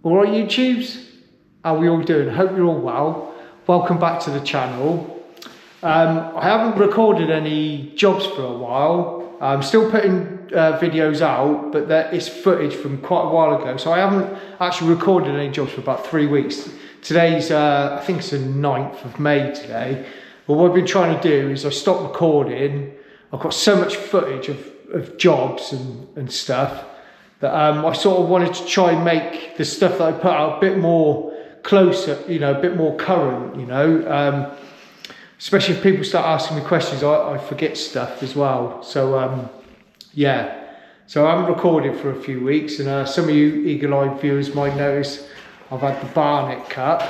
Alright YouTubes, how are we all doing? Hope you're all well. Welcome back to the channel. I haven't recorded any jobs for a while. I'm still putting videos out, but that is footage from quite a while ago. So I haven't actually recorded any jobs for about 3 weeks. Today's, I think it's the 9th of May today. But what I've been trying to do is I stopped recording. I've got so much footage of jobs and stuff that I sort of wanted to try and make the stuff that I put out a bit more closer, you know, a bit more current, you know. Especially if people start asking me questions, I forget stuff as well. So yeah, so I haven't recorded for a few weeks, and some of you eagle-eyed viewers might notice I've had the barnet cut.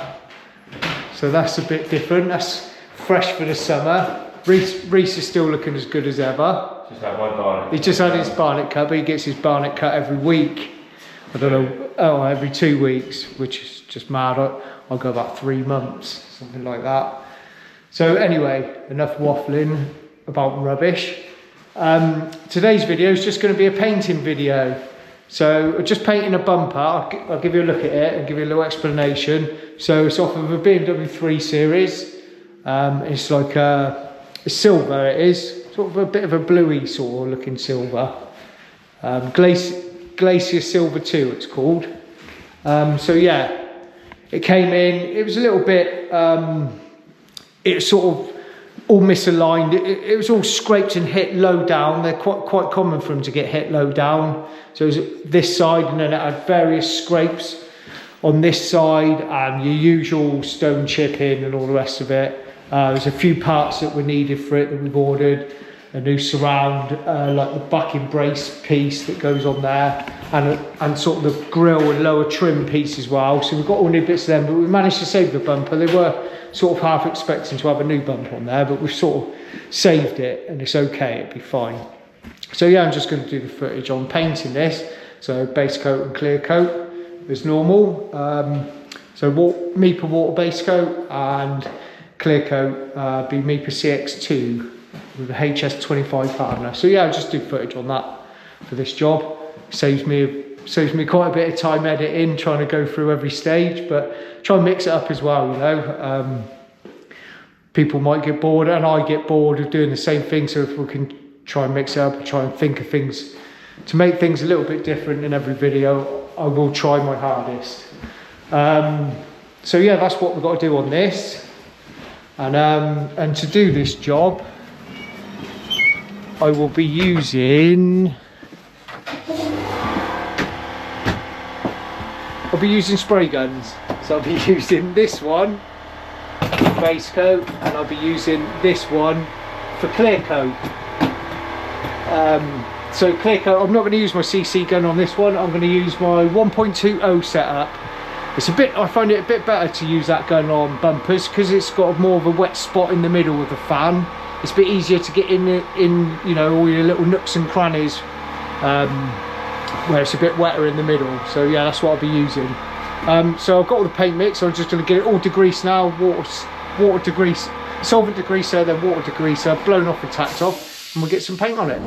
So that's a bit different. That's fresh for the summer. Reese is still looking as good as ever. Just had my barnet. He's just had his barnet cut, but he gets his barnet cut every week. I don't know, every 2 weeks, which is just mad. I'll go about 3 months, something like that. So anyway, enough waffling about rubbish. Today's video is just going to be a painting video. So just painting a bumper. I'll give you a look at it and give you a little explanation. So it's off of a BMW 3 Series. It's like it's silver, it is. Sort of a bit of a bluey sort of looking silver. Glacier Silver 2 it's called. So yeah, it came in, it was a little bit, it sort of all misaligned. It was all scraped and hit low down. They're quite common for them to get hit low down. So it was this side, and then it had various scrapes on this side and your usual stone chipping and all the rest of it. There's a few parts that were needed for it that we've ordered. A new surround, like the backing brace piece that goes on there, and sort of the grille and lower trim piece as well. So we've got all new bits of them, but we managed to save the bumper. They were sort of half expecting to have a new bumper on there, but we've sort of saved it, and it's okay, it'll be fine. So yeah, I'm just going to do the footage on painting this. So base coat and clear coat as normal. So Mipa Waterbase coat and clear coat be Mipa CX2 with a HS25 partner. So yeah, I'll just do footage on that for this job. Saves me quite a bit of time editing, trying to go through every stage, but try and mix it up as well, you know. People might get bored, and I get bored of doing the same thing, so if we can try and mix it up and try and think of things to make things a little bit different in every video, I will try my hardest. So yeah, that's what we've got to do on this. And to do this job, I will be using spray guns. So I'll be using this one for base coat, and I'll be using this one for clear coat. So clear coat, I'm not going to use my CC gun on this one. I'm going to use my 1.20 setup. It's I find it a bit better to use that gun on bumpers because it's got more of a wet spot in the middle of the fan. It's a bit easier to get in you know, all your little nooks and crannies where it's a bit wetter in the middle. So yeah, that's what I'll be using. So I've got all the paint mix, so I'm just going to get it all degreased now. Water degrease, solvent degreaser, then water degreaser, blown off and tacked off, and we'll get some paint on it.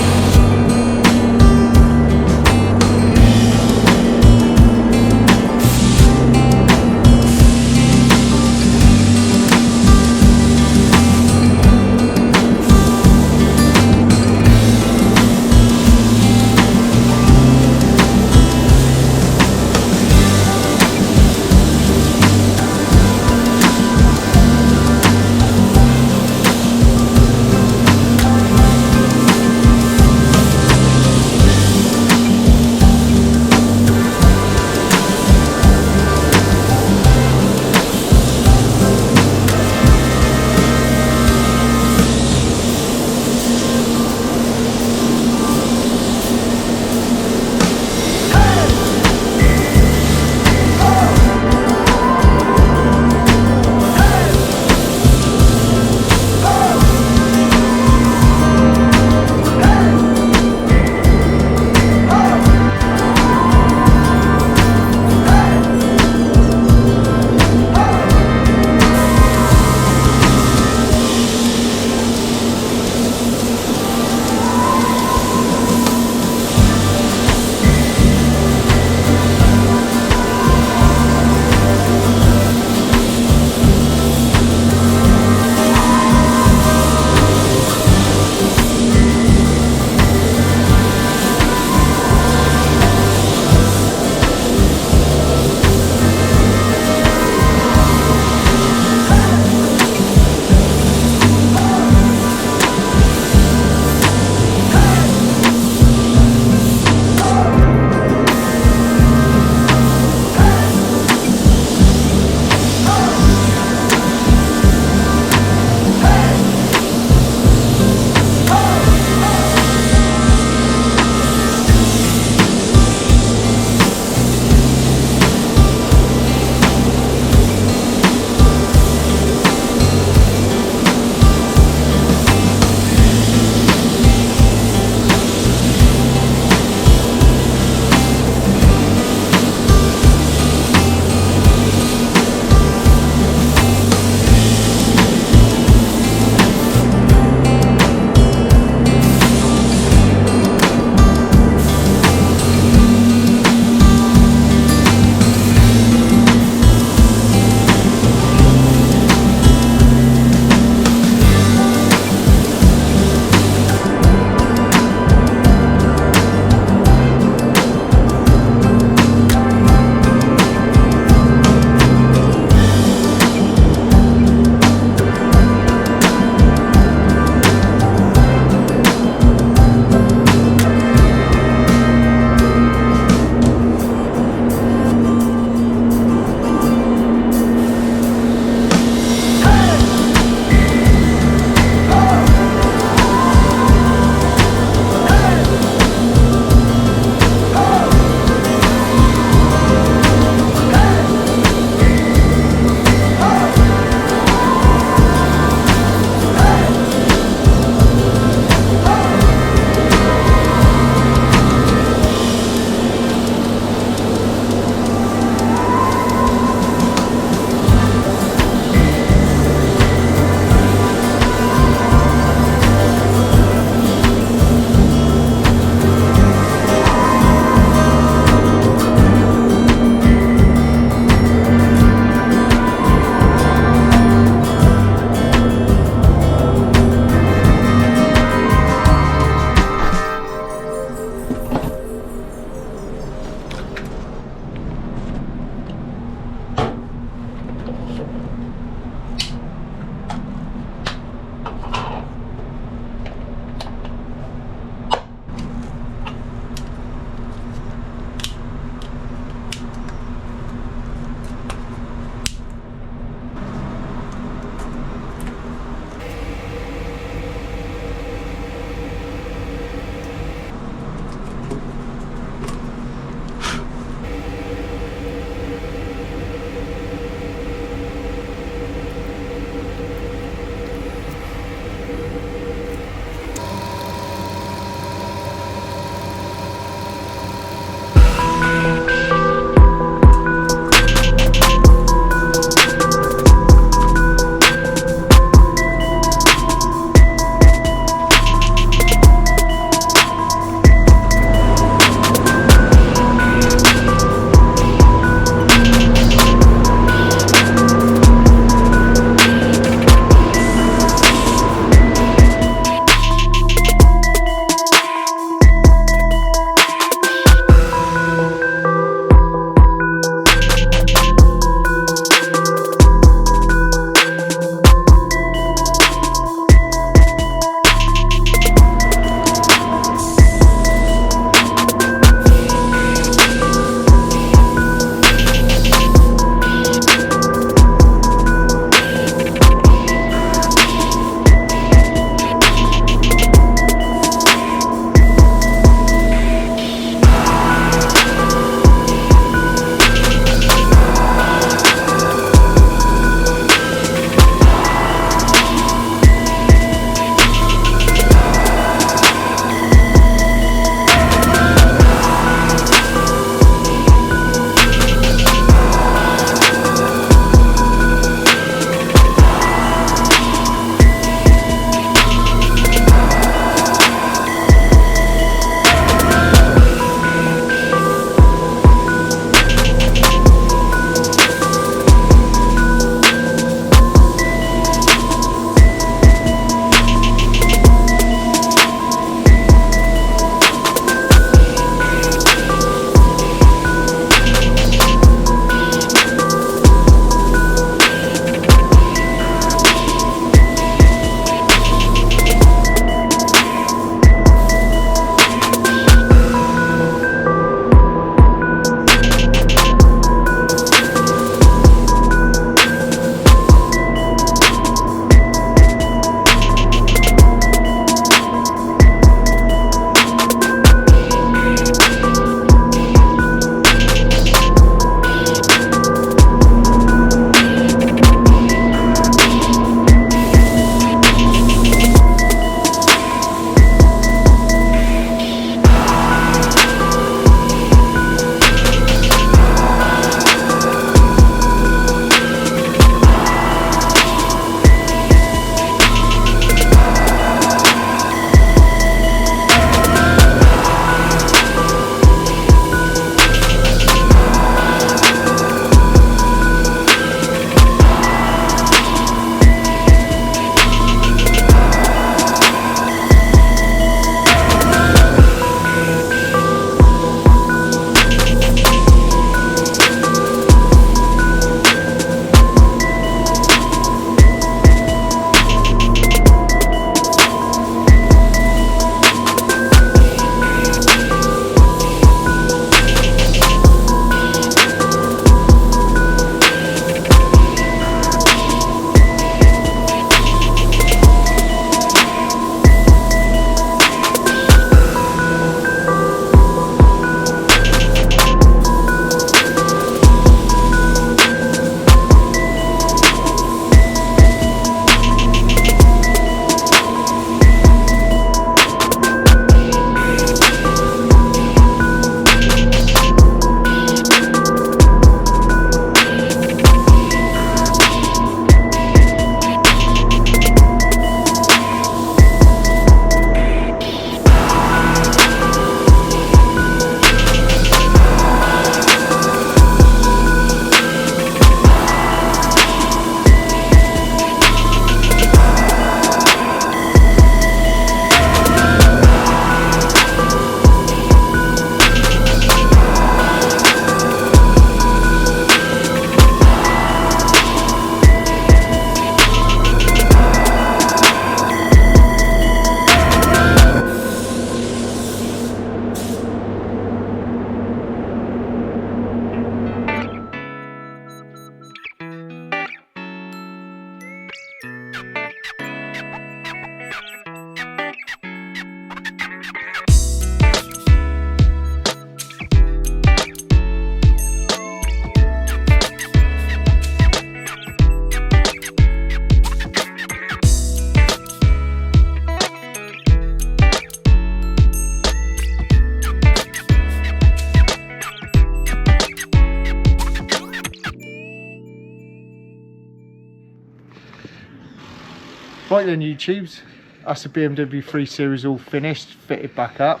Right then, YouTubes, that's the BMW 3 Series all finished, fitted back up,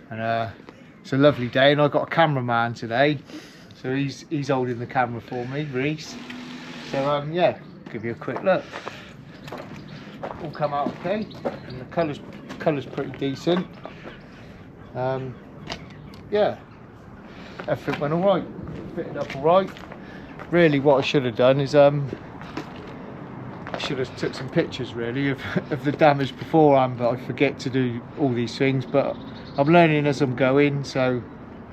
and it's a lovely day. And I've got a cameraman today, so he's holding the camera for me, Reese. So yeah, give you a quick look. All come out okay, and the colour's pretty decent. Yeah, everything went alright, fitted up alright. Really, what I should have done is I should have took some pictures really of the damage beforehand, but I forget to do all these things. But I'm learning as I'm going, so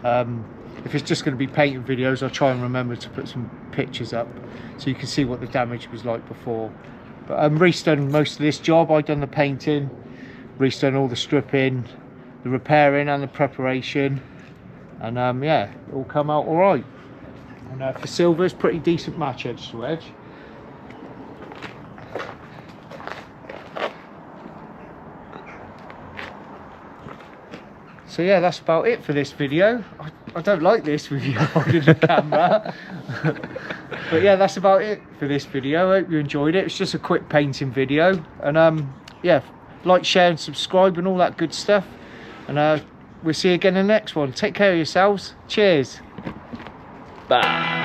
if it's just going to be painting videos, I'll try and remember to put some pictures up so you can see what the damage was like before. But Reese done most of this job. I done the painting, Reese done all the stripping, the repairing and the preparation, and yeah, it all come out all right. And for silver, it's pretty decent match edge to edge. So yeah, that's about it for this video. I don't like this with you holding the camera. But yeah, that's about it for this video. I hope you enjoyed it. It's just a quick painting video. And yeah, like, share and subscribe and all that good stuff. And we'll see you again in the next one. Take care of yourselves. Cheers. Bye.